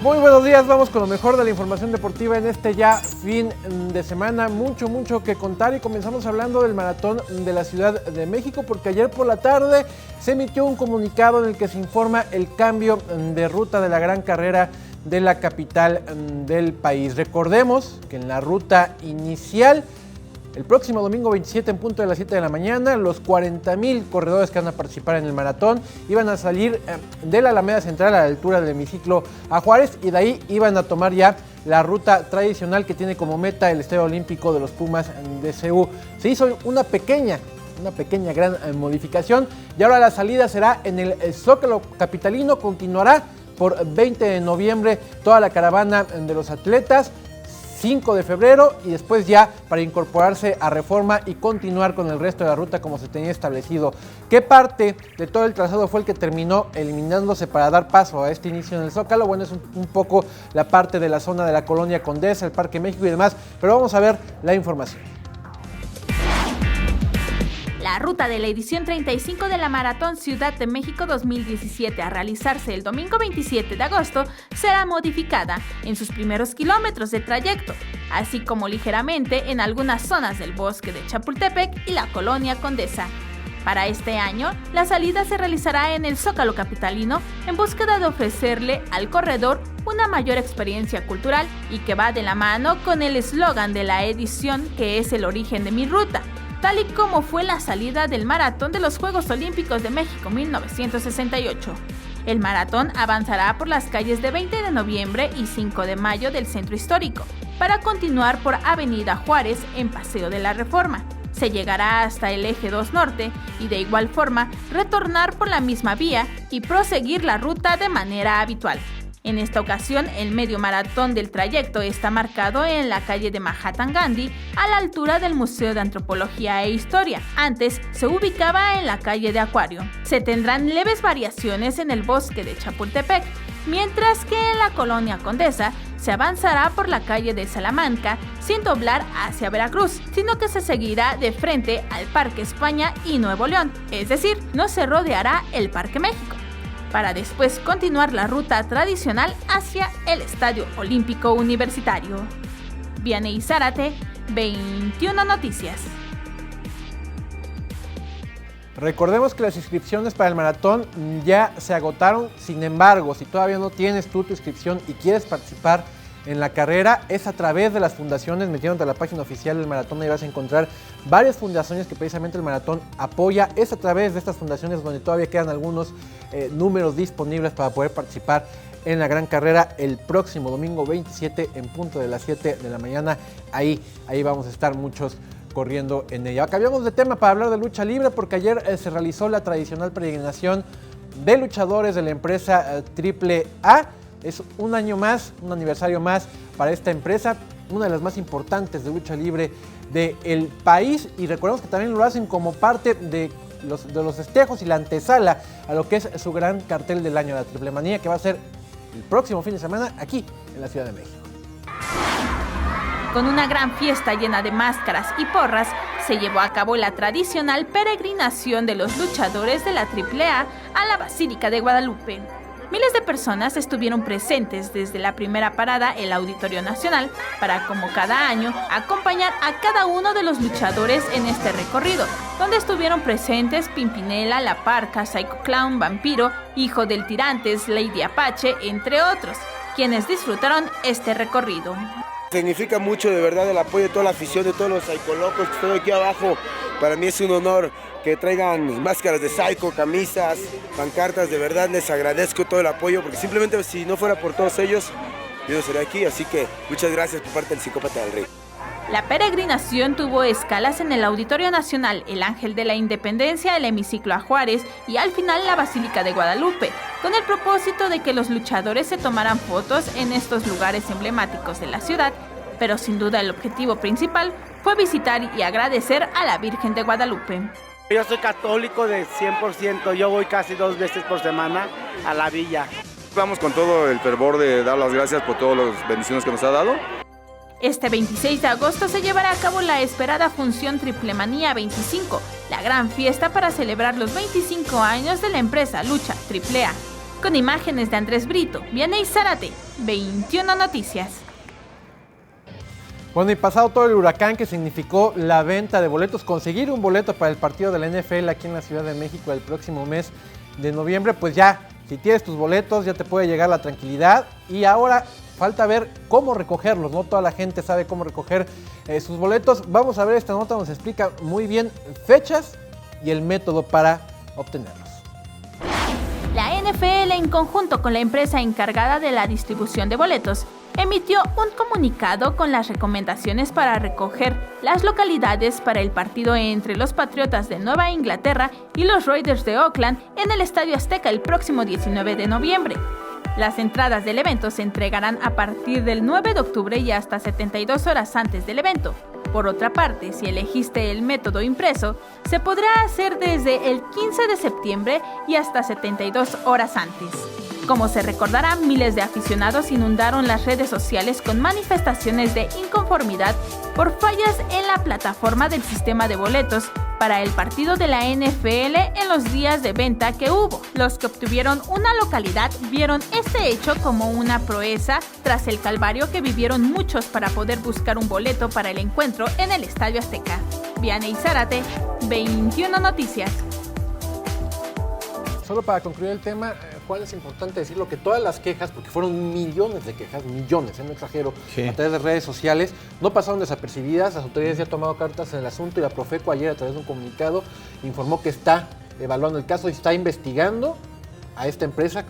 Muy buenos días, vamos con lo mejor de la información deportiva en este ya fin de semana. Mucho que contar y comenzamos hablando del maratón de la Ciudad de México porque ayer por la tarde se emitió un comunicado en el que se informa el cambio de ruta de la gran carrera de la capital del país. Recordemos que en la ruta inicial, el próximo domingo 27 en punto de las 7 de la mañana, los 40,000 corredores que van a participar en el maratón iban a salir de la Alameda Central a la altura del hemiciclo a Juárez y de ahí iban a tomar ya la ruta tradicional que tiene como meta el Estadio Olímpico de los Pumas de CU. Se hizo una pequeña gran modificación y ahora la salida será en el Zócalo capitalino, continuará por 20 de noviembre toda la caravana de los atletas, 5 de febrero y después ya para incorporarse a Reforma y continuar con el resto de la ruta como se tenía establecido. ¿Qué parte de todo el trazado fue el que terminó eliminándose para dar paso a este inicio en el Zócalo? Bueno, es un poco la parte de la zona de la Colonia Condesa, el Parque México y demás, pero vamos a ver la información. La ruta de la edición 35 de la Maratón Ciudad de México 2017 a realizarse el domingo 27 de agosto será modificada en sus primeros kilómetros de trayecto, así como ligeramente en algunas zonas del bosque de Chapultepec y la Colonia Condesa. Para este año, la salida se realizará en el Zócalo capitalino en búsqueda de ofrecerle al corredor una mayor experiencia cultural y que va de la mano con el eslogan de la edición que es el origen de mi ruta, tal y como fue la salida del maratón de los Juegos Olímpicos de México 1968. El maratón avanzará por las calles de 20 de noviembre y 5 de mayo del Centro Histórico, para continuar por Avenida Juárez en Paseo de la Reforma. Se llegará hasta el Eje 2 Norte y de igual forma retornar por la misma vía y proseguir la ruta de manera habitual. En esta ocasión, el medio maratón del trayecto está marcado en la calle de Mahatma Gandhi, a la altura del Museo de Antropología e Historia. Antes se ubicaba en la calle de Acuario. Se tendrán leves variaciones en el bosque de Chapultepec, mientras que en la Colonia Condesa se avanzará por la calle de Salamanca sin doblar hacia Veracruz, sino que se seguirá de frente al Parque España y Nuevo León, es decir, no se rodeará el Parque México, para después continuar la ruta tradicional hacia el Estadio Olímpico Universitario. Vianey Zárate, 21 Noticias. Recordemos que las inscripciones para el maratón ya se agotaron, sin embargo, si todavía no tienes tu inscripción y quieres participar en la carrera, es a través de las fundaciones. Metiéndote a la página oficial del maratón, ahí vas a encontrar varias fundaciones que precisamente el maratón apoya. Es a través de estas fundaciones donde todavía quedan algunos números disponibles para poder participar en la gran carrera el próximo domingo 27 en punto de las 7 de la mañana. Ahí vamos a estar muchos corriendo en ella. Cambiamos de tema para hablar de lucha libre porque ayer se realizó la tradicional peregrinación de luchadores de la empresa AAA. Es un año más, un aniversario más para esta empresa, una de las más importantes de lucha libre del país, y recordemos que también lo hacen como parte de los festejos y la antesala a lo que es su gran cartel del año, la Triple Manía, que va a ser el próximo fin de semana aquí en la Ciudad de México. Con una gran fiesta llena de máscaras y porras, se llevó a cabo la tradicional peregrinación de los luchadores de la AAA a la Basílica de Guadalupe. Miles de personas estuvieron presentes desde la primera parada, el Auditorio Nacional, para, como cada año, acompañar a cada uno de los luchadores en este recorrido, donde estuvieron presentes Pimpinela, La Parca, Psycho Clown, Vampiro, Hijo del Tirantes, Lady Apache, entre otros, quienes disfrutaron este recorrido. Significa mucho, de verdad, el apoyo de toda la afición, de todos los psicolocos que están aquí abajo. Para mí es un honor que traigan máscaras de Psycho, camisas, pancartas. De verdad les agradezco todo el apoyo, porque simplemente si no fuera por todos ellos, yo no estaría aquí. Así que muchas gracias por parte del Psicópata del Rey. La peregrinación tuvo escalas en el Auditorio Nacional, el Ángel de la Independencia, el Hemiciclo a Juárez y al final la Basílica de Guadalupe, con el propósito de que los luchadores se tomaran fotos en estos lugares emblemáticos de la ciudad, pero sin duda el objetivo principal fue visitar y agradecer a la Virgen de Guadalupe. Yo soy católico de 100%, yo voy casi 2 veces por semana a la villa. Vamos con todo el fervor de dar las gracias por todas las bendiciones que nos ha dado. Este 26 de agosto se llevará a cabo la esperada función Triple Manía 25, la gran fiesta para celebrar los 25 años de la empresa Lucha AAA. Con imágenes de Andrés Brito, Vianey Zárate, 21 Noticias. Bueno, y pasado todo el huracán que significó la venta de boletos, conseguir un boleto para el partido de la NFL aquí en la Ciudad de México el próximo mes de noviembre, pues ya, si tienes tus boletos, ya te puede llegar la tranquilidad. Y ahora falta ver cómo recogerlos, no toda la gente sabe cómo recoger sus boletos. Vamos a ver, esta nota nos explica muy bien fechas y el método para obtenerlos. La NFL, en conjunto con la empresa encargada de la distribución de boletos, emitió un comunicado con las recomendaciones para recoger las localidades para el partido entre los Patriotas de Nueva Inglaterra y los Raiders de Oakland en el Estadio Azteca el próximo 19 de noviembre. Las entradas del evento se entregarán a partir del 9 de octubre y hasta 72 horas antes del evento. Por otra parte, si elegiste el método impreso, se podrá hacer desde el 15 de septiembre y hasta 72 horas antes. Como se recordará, miles de aficionados inundaron las redes sociales con manifestaciones de inconformidad por fallas en la plataforma del sistema de boletos para el partido de la NFL en los días de venta que hubo. Los que obtuvieron una localidad vieron este hecho como una proeza tras el calvario que vivieron muchos para poder buscar un boleto para el encuentro en el Estadio Azteca. Vianey Zárate, 21 Noticias. Solo para concluir el tema, Juan, es importante decirlo que todas las quejas, porque fueron millones de quejas, millones, no exagero, sí, a través de redes sociales, no pasaron desapercibidas. Las autoridades ya han tomado cartas en el asunto y la Profeco ayer, a través de un comunicado, informó que está evaluando el caso y está investigando a esta empresa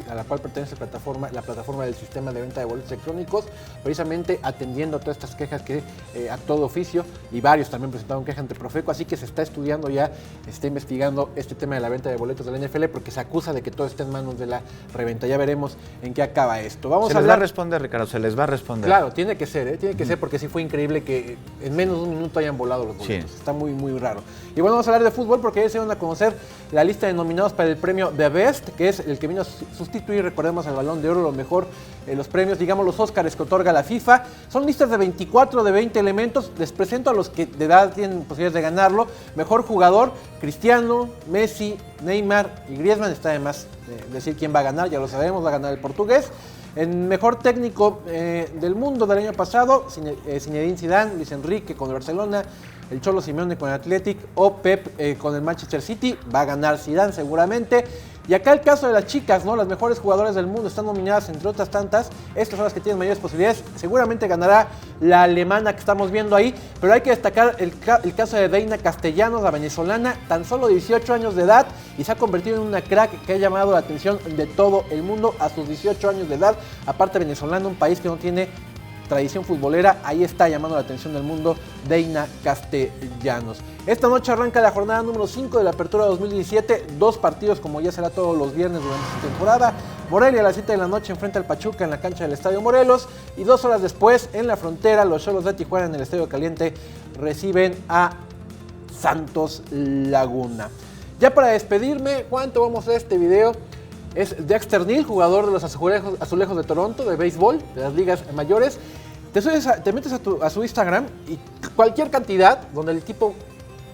a la cual pertenece la plataforma del sistema de venta de boletos electrónicos, precisamente atendiendo a todas estas quejas que actuó de oficio, y varios también presentaron quejas ante Profeco, así que se está estudiando ya, está investigando este tema de la venta de boletos de la NFL, porque se acusa de que todo está en manos de la reventa. Ya veremos en qué acaba esto. Se les va a responder, Ricardo, se les va a responder. Claro, tiene que ser, tiene que ser, porque sí fue increíble que en menos de un minuto hayan volado los boletos. Sí. Está muy, muy raro. Y bueno, vamos a hablar de fútbol, porque ayer se van a conocer la lista de nominados para el premio The Best, que es el que vino a sustituir, recordemos, al Balón de Oro, lo mejor, los premios, digamos, los Óscares que otorga la FIFA. Son listas de 24 de 20 elementos. Les presento a los que de edad tienen posibilidades de ganarlo. Mejor jugador, Cristiano, Messi, Neymar y Griezmann. Está de más decir quién va a ganar, ya lo sabemos, va a ganar el portugués. En mejor técnico del mundo del año pasado, Zinedine Zidane, Luis Enrique con el Barcelona, el Cholo Simeone con el Athletic o Pep con el Manchester City. Va a ganar Zidane seguramente. Y acá el caso de las chicas, ¿no? Las mejores jugadoras del mundo están nominadas, entre otras tantas. Estas son las que tienen mayores posibilidades. Seguramente ganará la alemana que estamos viendo ahí, pero hay que destacar el caso de Deina Castellanos, la venezolana, tan solo 18 años de edad, y se ha convertido en una crack que ha llamado la atención de todo el mundo a sus 18 años de edad. Aparte, Venezolana, un país que no tiene tradición futbolera, ahí está llamando la atención del mundo Deina Castellanos. Esta noche arranca la jornada número 5 de la Apertura 2017, 2 partidos como ya será todos los viernes durante esta temporada. Morelia a las 7 de la noche enfrenta al Pachuca en la cancha del Estadio Morelos, y 2 horas después en la Frontera los Xolos de Tijuana en el Estadio Caliente reciben a Santos Laguna. Ya para despedirme, Juan, te vamos a hacer este video. Es Dexter Neal, jugador de los Azulejos de Toronto, de béisbol, de las ligas mayores. Te metes a su Instagram y cualquier cantidad donde el tipo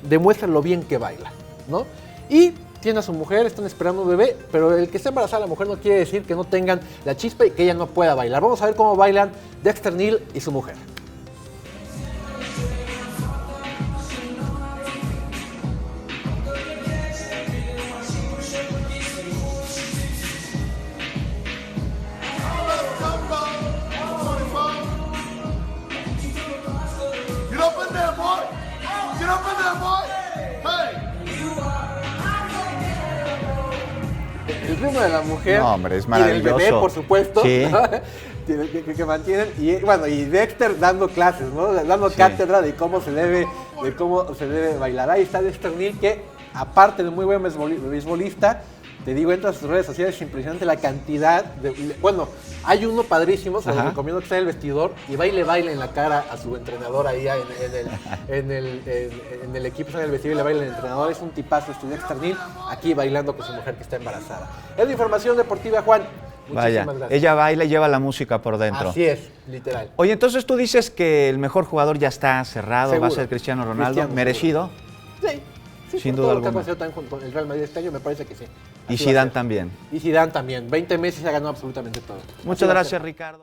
demuestra lo bien que baila, ¿no? Y tiene a su mujer, están esperando un bebé, pero el que esté embarazada la mujer no quiere decir que no tengan la chispa y que ella no pueda bailar. Vamos a ver cómo bailan Dexter Neal y su mujer. El ritmo de la mujer, no, hombre, es maravilloso. Y del bebé, por supuesto, sí, ¿no? que mantienen, y bueno, y Dexter dando clases, ¿no? Dando cátedra de cómo se debe bailar. Ahí está Dexter Neal, que aparte de muy buen beisbolista, te digo, entras a sus redes sociales, es impresionante la cantidad de... Bueno, hay uno padrísimo, se lo recomiendo, que está en el vestidor y baila en la cara a su entrenador ahí en el equipo, está en el vestidor y le baila el entrenador. Es un tipazo este Dexter Neal, aquí bailando con su mujer que está embarazada. Es la información deportiva, Juan. Vaya, gracias. Ella baila y lleva la música por dentro. Así es, literal. Oye, entonces tú dices que el mejor jugador ya está cerrado, seguro. Va a ser Cristiano Ronaldo, ¿merecido? Sí. Sí, sin por duda todo lo que ha alguna. pasado también con el Real Madrid este año, me parece que sí. Y Así va a Zidane ser. también. Y Zidane también. 20 meses ha ganado absolutamente todo. Muchas gracias, Ricardo.